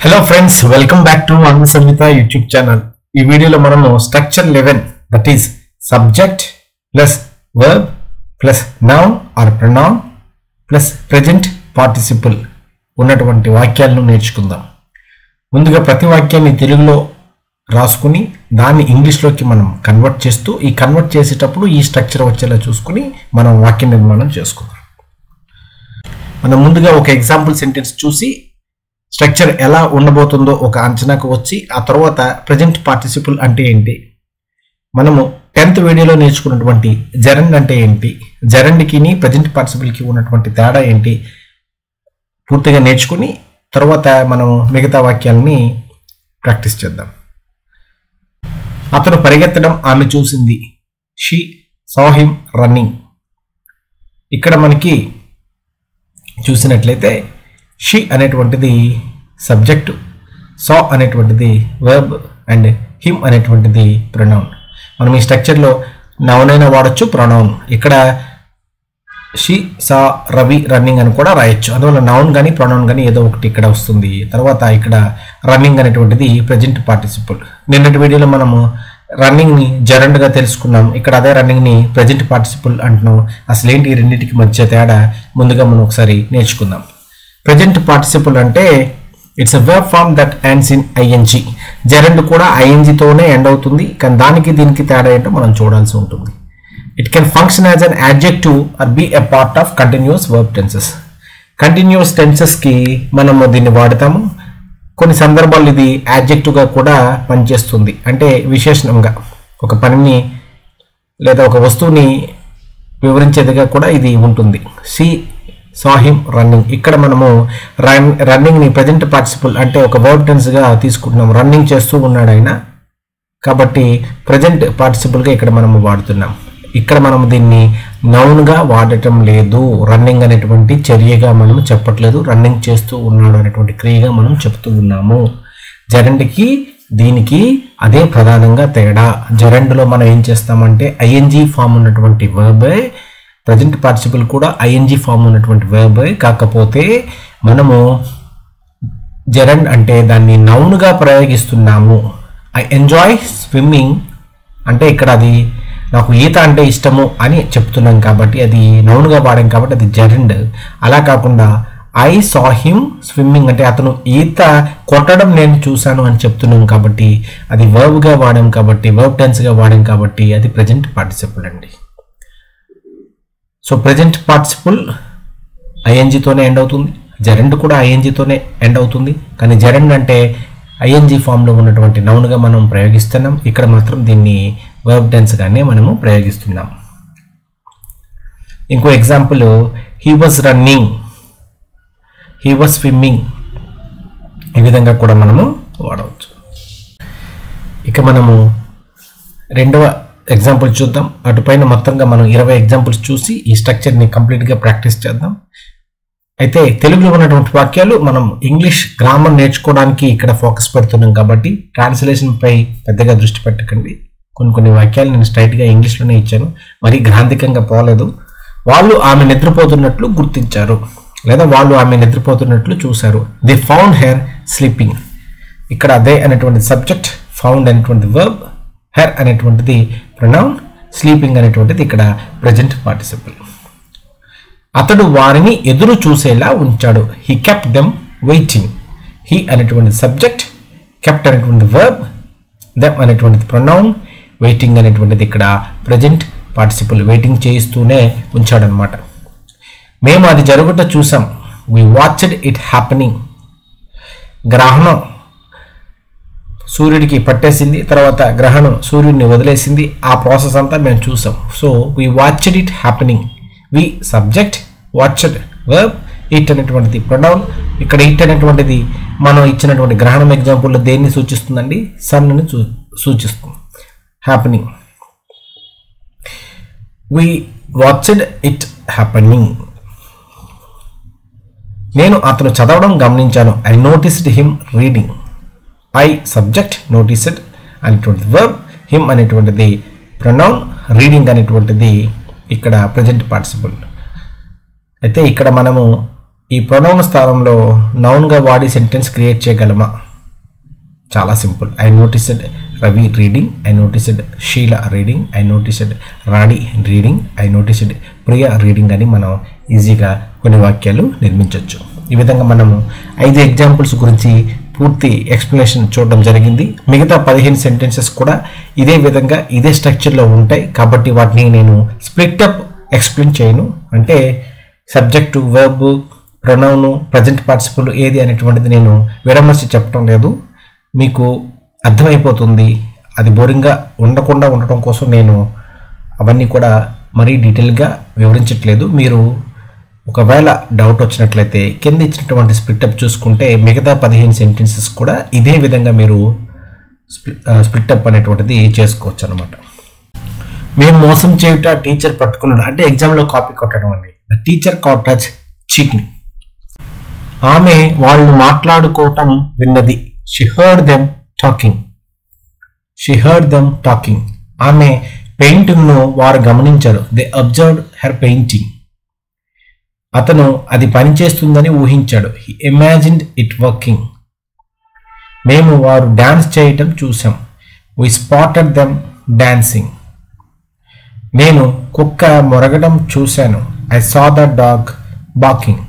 Hello friends, welcome back to Anand Samhita YouTube channel. ఈ వీడియోలో మనము structure 11 that is subject plus verb plus noun or pronoun plus present participle ఉన్నటువంటి వాక్యాలను నేర్చుకుందాం. ముందుగా ప్రతి వాక్యాన్ని తెలుగులో రాసుకుని దాన్ని ఇంగ్లీష్లోకి మనం కన్వర్ట్ చేస్తూ ఈ కన్వర్ట్ చేసేటప్పుడు ఈ స్ట్రక్చర్ వచ్చేలా చూసుకుని మనం వాక్య నిర్మాణం చేసుకుందాం. మనం ముందుగా ఒక ఎగ్జాంపుల్ సెంటెన్స్ చూసి స్ట్రక్చర్ ఎలా ఉండబోతుందో ఒక అంచనాకు వచ్చి ఆ తర్వాత ప్రెజెంట్ పార్టిసిపుల్ అంటే ఏంటి, మనము 10th వీడియోలో నేర్చుకున్నటువంటి జెరండ్ అంటే ఏంటి, జెరండ్కి ప్రెజెంట్ పార్టిసిపుల్కి ఉన్నటువంటి తేడా ఏంటి పూర్తిగా నేర్చుకుని తర్వాత మనం మిగతా వాక్యాలని ప్రాక్టీస్ చేద్దాం. అతను పరిగెత్తడం ఆమె చూసింది. She saw him running. ఇక్కడ మనకి చూసినట్లయితే షీ అనేటువంటిది సబ్జెక్టు, saw అనేటువంటిది వర్బ్ అండ్ హిమ్ అనేటువంటిది ప్రొనౌన్. మనం ఈ స్ట్రక్చర్లో నౌన్ అయినా వాడచ్చు, ప్రొనౌన్. ఇక్కడ షీ సా రవి రన్నింగ్ అని కూడా రాయొచ్చు. అందువల్ల నౌన్ కానీ ప్రొనౌన్ కానీ ఏదో ఒకటి ఇక్కడ వస్తుంది. తర్వాత ఇక్కడ రన్నింగ్ అనేటువంటిది ప్రెజెంట్ పార్టిసిపుల్. నిన్నటి వీడియోలో మనము రన్నింగ్ని జెరండ్గా తెలుసుకున్నాం. ఇక్కడ అదే రన్నింగ్ని ప్రెజెంట్ పార్టిసిపుల్ అంటున్నాం. అసలు ఏంటి ఈ రెండింటికి మధ్య తేడా ముందుగా మనం ఒకసారి నేర్చుకుందాం. ప్రెజెంట్ పార్టిసిపుల్ అంటే it's a verb form that ends in ING. Gerund కూడా ఐఎన్జీతోనే ఎండ్ అవుతుంది, కానీ దానికి దీనికి తేడా ఏంటో మనం చూడాల్సి ఉంటుంది. It can function as an adjective or be a part of continuous verb tenses. Continuous టెన్సెస్కి మనము దీన్ని వాడతాము. కొన్ని సందర్భాల్లో ఇది యాడ్జెక్టివ్గా కూడా పనిచేస్తుంది. అంటే విశేషణంగా ఒక పనిని లేదా ఒక వస్తువుని వివరించేదిగా కూడా ఇది ఉంటుంది. She saw him running. ఇక్కడ మనము రన్నింగ్ని ప్రెజెంట్ పార్టిసిపుల్ అంటే ఒక వర్బ్ టెన్స్గా తీసుకుంటున్నాం. రన్నింగ్ చేస్తూ ఉన్నాడు ఆయన, కాబట్టి ప్రెజెంట్ పార్టిసిపుల్గా ఇక్కడ మనము వాడుతున్నాం. ఇక్కడ మనం దీన్ని నౌన్గా వాడటం లేదు. రన్నింగ్ అనేటువంటి చర్యగా మనం చెప్పట్లేదు, రన్నింగ్ చేస్తూ ఉన్నాడు అనేటువంటి క్రియగా మనం చెప్తూ ఉన్నాము. జెరండ్కి దీనికి అదే ప్రధానంగా తేడా. జెరండ్లో మనం ఏం చేస్తామంటే ఐఎన్జీ ఫామ్ ఉన్నటువంటి వర్బ్, ప్రెజెంట్ పార్టిసిపుల్ కూడా ఐఎన్జీ ఫామ్ ఉన్నటువంటి వర్బ్. కాకపోతే మనము జెరండ్ అంటే దాన్ని నౌన్గా ప్రయోగిస్తున్నాము. ఐ ఎంజాయ్ స్విమ్మింగ్ అంటే ఇక్కడ అది నాకు ఈత అంటే ఇష్టము అని చెప్తున్నాం కాబట్టి అది నౌన్గా వాడాం కాబట్టి అది జెరండ్. అలా కాకుండా ఐ saw him స్విమ్మింగ్ అంటే అతను ఈత కొట్టడం నేను చూశాను అని చెప్తున్నాం కాబట్టి అది వర్బ్గా వాడాం కాబట్టి వర్బ్ టెన్స్గా వాడాం కాబట్టి అది ప్రెజెంట్ పార్టిసిపుల్ అండి. సో ప్రెజెంట్ పార్టిసిపుల్ ఐఎన్జీతోనే ఎండ్ అవుతుంది, జెరండ్ కూడా ఐఎన్జీతోనే ఎండ్ అవుతుంది. కానీ జెరండ్ అంటే ఐఎన్జీ ఫామ్లో ఉన్నటువంటి నౌన్గా మనం ప్రయోగిస్తున్నాం. ఇక్కడ మాత్రం దీన్ని వర్బ్ టెన్స్గానే మనము ప్రయోగిస్తున్నాం. ఇంకో example, he was running, he was swimming. ఈ విధంగా కూడా మనము వాడవచ్చు. ఇక మనము రెండవ ఎగ్జాంపుల్ చూద్దాం. అటుపైన మొత్తంగా మనం 20 ఎగ్జాంపుల్స్ చూసి ఈ స్ట్రక్చర్ని కంప్లీట్గా ప్రాక్టీస్ చేద్దాం. అయితే తెలుగులో ఉన్నటువంటి వాక్యాలు మనం ఇంగ్లీష్ గ్రామర్ నేర్చుకోవడానికి ఇక్కడ ఫోకస్ పెడుతున్నాం కాబట్టి ట్రాన్స్లేషన్పై పెద్దగా దృష్టి పెట్టకండి. కొన్ని వాక్యాలు నేను స్ట్రైట్గా ఇంగ్లీష్లోనే ఇచ్చాను, మరి గ్రాంధికంగా పోలేదు. వాళ్ళు ఆమె నిద్రపోతున్నట్లు గుర్తించారు లేదా వాళ్ళు ఆమె నిద్రపోతున్నట్లు చూశారు. They found her sleeping. ఇక్కడ దే అనేటువంటి సబ్జెక్ట్, ఫౌండ్ అనేటువంటి వర్బ్, హెర్ అనేటువంటిది ప్రొనౌన్, స్లీపింగ్ అనేటువంటిది ఇక్కడ ప్రెజెంట్ పార్టిసిపుల్. అతడు వారిని ఎదురు చూసేలా ఉంచాడు. He kept them waiting. He అనేటువంటి సబ్జెక్ట్, కెప్ట్ అనేటువంటి వర్బ్, దెమ్ అనేటువంటిది ప్రొనౌన్, వెయిటింగ్ అనేటువంటిది ఇక్కడ ప్రెజెంట్ పార్టిసిపుల్. వెయిటింగ్ చేయిస్తూనే ఉంచాడనమాట. మేము అది జరుగుట చూసాం. We watched it happening. గ్రహణం సూర్యుడికి పట్టేసింది, తర్వాత గ్రహణం సూర్యుడిని వదిలేసింది. ఆ ప్రాసెస్ అంతా మేము చూసాం. So we watched it happening. We subject, watched verb, it అనేటువంటిది ప్రొనౌన్. ఇక్కడ ఇట్ అనేటువంటిది మనం ఇచ్చినటువంటి గ్రహణం ఎగ్జాంపుల్లో దేన్ని సూచిస్తుందండి? సన్ని సూచిస్తుంది. Happening. We watched it happening. నేను అతను చదవడం గమనించాను. I noticed him reading. I subject, noticed అనేటువంటిది వర్బ్, హిమ్ అనేటువంటిది ప్రొనౌన్, రీడింగ్ అనేటువంటిది ఇక్కడ ప్రెజెంట్ పార్టిసిపుల్. అయితే ఇక్కడ మనము ఈ ప్రొనౌన్ స్థానంలో నౌన్గా వాడి సెంటెన్స్ క్రియేట్ చేయగలమా? చాలా simple. I noticed Ravi reading, I noticed షీల reading, I noticed Rani reading, I noticed Priya reading అని మనం ఈజీగా కొన్ని వాక్యాలు నిర్మించవచ్చు. ఈ విధంగా మనము 5 ఎగ్జాంపుల్స్ గురించి పూర్తి ఎక్స్ప్లెనేషన్ చూడడం జరిగింది. మిగతా 15 సెంటెన్సెస్ కూడా ఇదే విధంగా ఇదే స్ట్రక్చర్లో ఉంటాయి కాబట్టి వాటిని నేను స్ప్లిట్ అప్ ఎక్స్ప్లెయిన్ చేయను. అంటే subject, verb, pronoun, present participle ఏది అనేటువంటిది నేను విడమర్చి చెప్పడం లేదు. మీకు అర్థమైపోతుంది. అది బోరింగ్గా ఉండటం కోసం నేను అవన్నీ కూడా మరీ డీటెయిల్గా వివరించట్లేదు. మీరు ఒకవేళ డౌట్ వచ్చినట్లయితే కింద ఇచ్చినటువంటి స్ప్లిటప్ చూసుకుంటే మిగతా 15 సెంటెన్సెస్ కూడా ఇదే విధంగా మీరు స్ప్లిటప్ అనేటువంటిది చేసుకోవచ్చు అనమాట. మేము మోసం చేయుట టీచర్ పట్టుకున్నాడు అంటే ఎగ్జామ్లో కాపీ కొట్టడం అండి. The teacher caught us cheating. ఆమె వాళ్ళు మాట్లాడుకోవటం విన్నది. She heard them talking. She heard them talking. ఆమె పెయింటింగ్ను వారు గమనించారు. They observed her painting. అతను అది పనిచేస్తుందని ఊహించాడు. He imagined it working. మేము వారు డాన్స్ చేయటం చూసాం. We spotted them dancing. నేను కుక్క మొరగడం చూశాను. I saw the dog barking.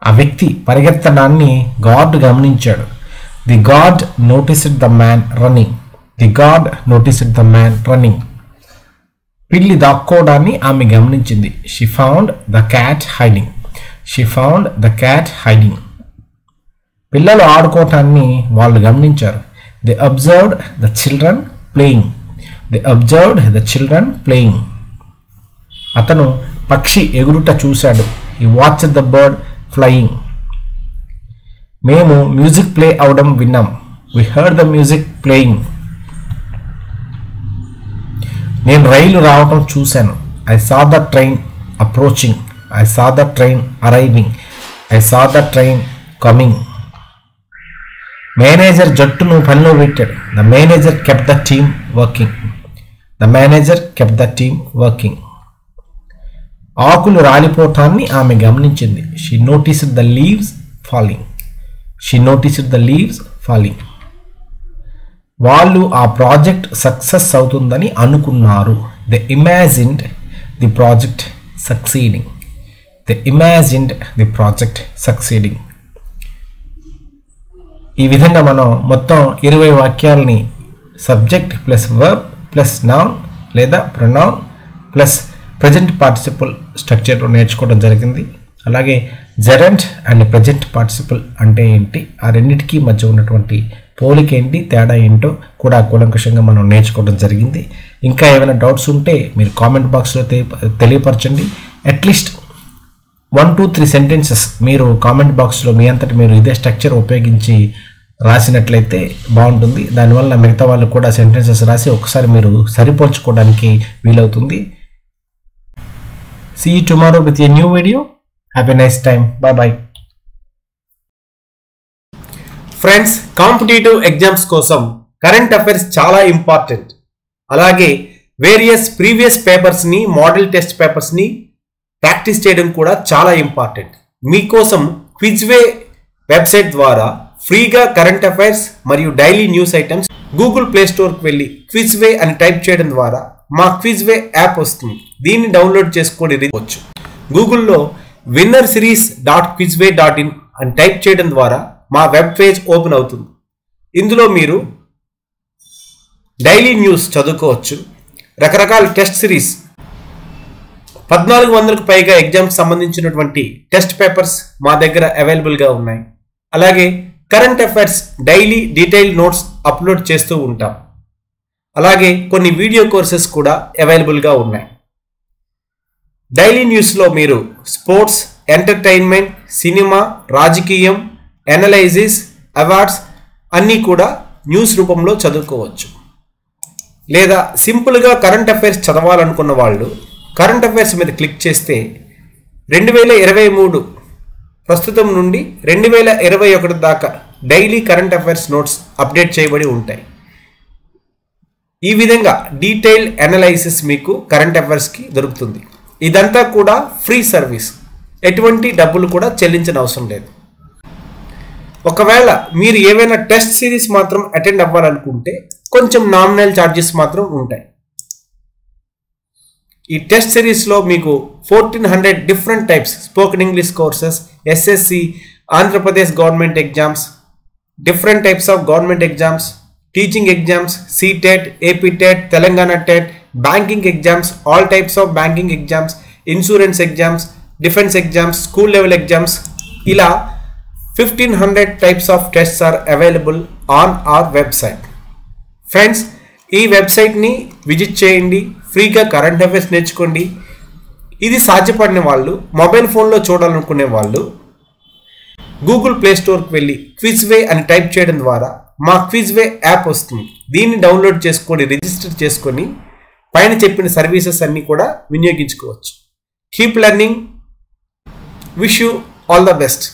ఆ వ్యక్తి పరిగెత్తడాన్ని గార్డ్ గమనించాడు. The guard noticed the man running. The guard noticed the man running. పిల్లి దాక్కోవడాన్ని ఆమె గమనించింది. She found the cat hiding. She found the cat hiding. పిల్లలు ఆడుకోవటాన్ని వాళ్ళు గమనించారు. They observed the children playing. They observed the children playing. అతను పక్షి ఎగురుట చూశాడు. He watched the bird flying. మేము మ్యూజిక్ ప్లే అవడం విన్నాం. We heard the music playing. నేను రైలు రావటం చూశాను. I saw the train approaching. I saw the train arriving. I saw the train coming. Manager జట్టును పనిలో పెట్టాడు. The manager kept the team working. The manager kept the team working. ఆకులు రాలిపోవటాన్ని ఆమె గమనించింది. She noticed the leaves falling. She noticed the leaves falling. వాళ్ళు ఆ project success అవుతుందని అనుకున్నారు. They imagined the project succeeding. They imagined the project succeeding. ఈ విధంగా మనం మొత్తం 20 వాక్యాలని subject plus verb plus noun లేదా ప్రొనౌన్ ప్లస్ ప్రజెంట్ పార్టిసిపుల్ స్ట్రక్చర్లో నేర్చుకోవడం జరిగింది. అలాగే జెరెంట్ అండ్ ప్రజెంట్ పార్టిసిపుల్ అంటే ఏంటి, ఆ రెండింటికి మధ్య ఉన్నటువంటి పోలిక ఏంటి, తేడా ఏంటో కూడా కూలంకషంగా మనం నేర్చుకోవడం జరిగింది. ఇంకా ఏమైనా డౌట్స్ ఉంటే మీరు కామెంట్ బాక్స్లో తెలియపరచండి. అట్లీస్ట్ 1, 2, 3 సెంటెన్సెస్ మీరు కామెంట్ బాక్స్లో మీ అంతటి మీరు ఇదే స్ట్రక్చర్ ఉపయోగించి రాసినట్లయితే బాగుంటుంది. దానివల్ల మిగతా వాళ్ళు కూడా సెంటెన్సెస్ రాసి ఒకసారి మీరు సరిపోల్చుకోవడానికి వీలవుతుంది. See you tomorrow with a new video. Have a nice time. Bye bye. Friends, competitive exams కోసం కరెంట్ అఫైర్స్ చాలా ఇంపార్టెంట్. అలాగే వేరియస్ ప్రీవియస్ పేపర్స్ని, మోడల్ టెస్ట్ పేపర్స్ని ప్రాక్టీస్ చేయడం కూడా చాలా ఇంపార్టెంట్. మీకోసం క్విజ్వే వెబ్సైట్ ద్వారా ఫ్రీగా కరెంట్ అఫైర్స్ మరియు daily news items Google Play స్టోర్కి వెళ్ళి క్విజ్వే అని టైప్ చేయడం ద్వారా మా క్విజ్వే యాప్ వస్తుంది. దీన్ని డౌన్లోడ్ చేసుకొని వచ్చు. గూగుల్లో winnerseries.quizway.in అని టైప్ చేయడం ద్వారా మా వెబ్ పేజ్ ఓపెన్ అవుతుంది. ఇందులో మీరు డైలీ న్యూస్ చదువుకోవచ్చు. రకరకాల టెస్ట్ సిరీస్ 1400కు పైగా ఎగ్జామ్కి సంబంధించినటువంటి టెస్ట్ పేపర్స్ మా దగ్గర అవైలబుల్గా ఉన్నాయి. అలాగే current affairs daily detail notes upload చేస్తూ ఉంటాం. అలాగే కొన్ని వీడియో కోర్సెస్ కూడా అవైలబుల్గా ఉన్నాయి. డైలీ న్యూస్లో మీరు స్పోర్ట్స్, ఎంటర్టైన్మెంట్, సినిమా, రాజకీయం, ఎనలైజిస్, అవార్డ్స్ అన్నీ కూడా న్యూస్ రూపంలో చదువుకోవచ్చు. లేదా సింపుల్గా కరెంట్ అఫైర్స్ చదవాలనుకున్న వాళ్ళు కరెంట్ అఫైర్స్ మీద క్లిక్ చేస్తే 2023 ప్రస్తుతం నుండి 2021 దాకా daily current affairs notes update చేయబడి ఉంటాయి. ఈ విధంగా డీటెయిల్ అనాలైసిస్ మీకు కరెంట్ అఫైర్స్కి దొరుకుతుంది. ఇదంతా కూడా ఫ్రీ సర్వీస్. ఎటువంటి డబ్బులు కూడా చెల్లించిన అవసరం లేదు. ఒకవేళ మీరు ఏవైనా టెస్ట్ సిరీస్ మాత్రం అటెండ్ అవ్వాలనుకుంటే కొంచెం నామినల్ ఛార్జెస్ మాత్రం ఉంటాయి. ఈ టెస్ట్ సిరీస్లో మీకు 1400 different types spoken English courses, SSC, Andhra Pradesh government exams, different types of government exams, teaching exams, CTET, APTET, Telangana TET, banking exams, all types of banking exams, insurance exams, defence exams, school level exams, ఇలా 1500 types of tests are available on our website. Friends, ఈ వెబ్సైట్ని visit చేయండి, ఫ్రీగా current affairs నేర్చుకోండి. ఇది సాధ్యపడిన వాళ్ళు, mobile ఫోన్లో చూడాలనుకునే వాళ్ళు గూగుల్ ప్లే స్టోర్కి వెళ్ళి క్విజ్వే అని టైప్ చేయడం ద్వారా మా క్విజ్వే యాప్ వస్తుంది. దీన్ని డౌన్లోడ్ చేసుకొని రిజిస్టర్ చేసుకొని పైన చెప్పిన సర్వీసెస్ అన్నీ కూడా వినియోగించుకోవచ్చు. Keep learning. Wish you all the best.